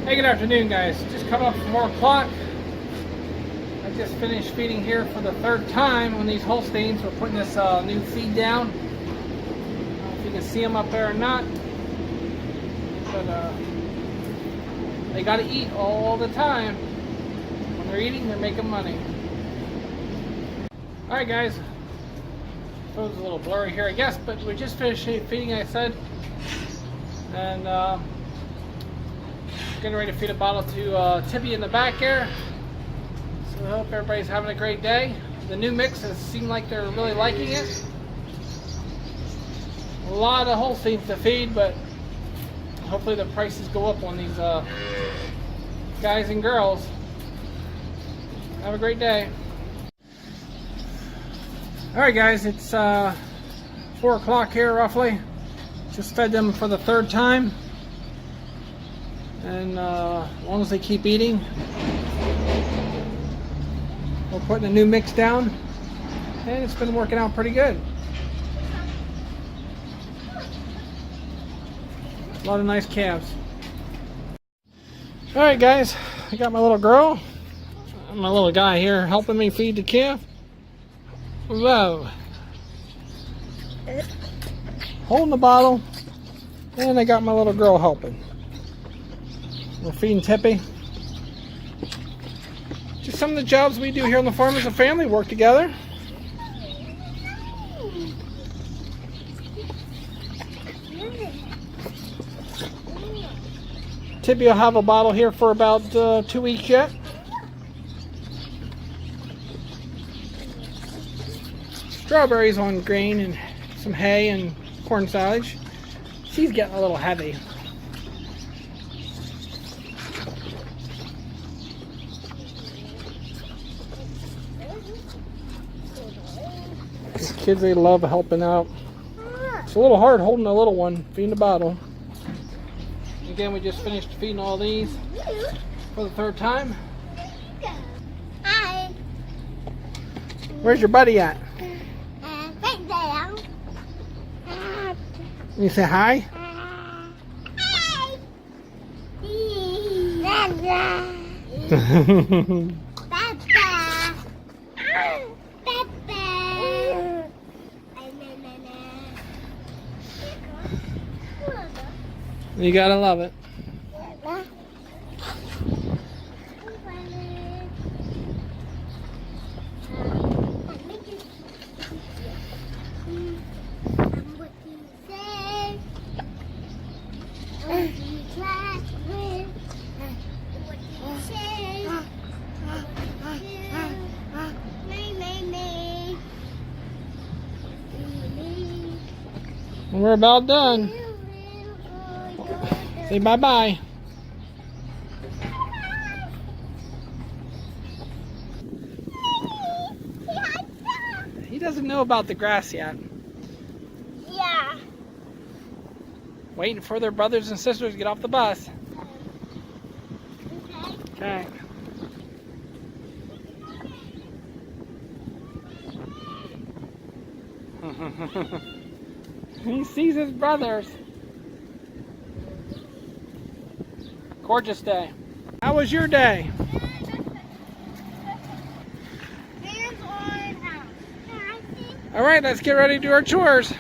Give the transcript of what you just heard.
Hey, good afternoon, guys. Just coming up from 4 o'clock. I just finished feeding here for the third time on these Holsteins. We're putting this new feed down. I don't know if you can see them up there or not, but they got to eat all the time. When they're eating, they're making money. All right, guys. So it's a little blurry here, I guess, but we just finished feeding, I said, and getting ready to feed a bottle to Tippy in the back here. So I hope everybody's having a great day. The new mix has seemed like they're really liking it. A lot of Holsteins to feed, but hopefully the prices go up on these guys and girls. Have a great day. Alright guys, it's 4 o'clock here roughly. Just fed them for the third time. And as long as they keep eating, we're putting a new mix down, and it's been working out pretty good. A lot of nice calves. Alright guys, I got my little girl and my little guy here helping me feed the calf. Whoa. Holding the bottle, and I got my little girl helping. We're feeding Tippy. Just some of the jobs we do here on the farm as a family, work together. Tippy will have a bottle here for about 2 weeks yet. Strawberries on grain and some hay and corn silage. She's getting a little heavy. Kids, they love helping out. It's a little hard holding a little one, feeding the bottle. Again, we just finished feeding all these for the third time. Hi. Where's your buddy at? Right there. You say hi? Hi. You gotta love it. We're about done. Say bye-bye. He doesn't know about the grass yet. Yeah. Waiting for their brothers and sisters to get off the bus. Okay. Okay. He sees his brothers. Gorgeous day. How was your day? Hands on out. All right, let's get ready to do our chores.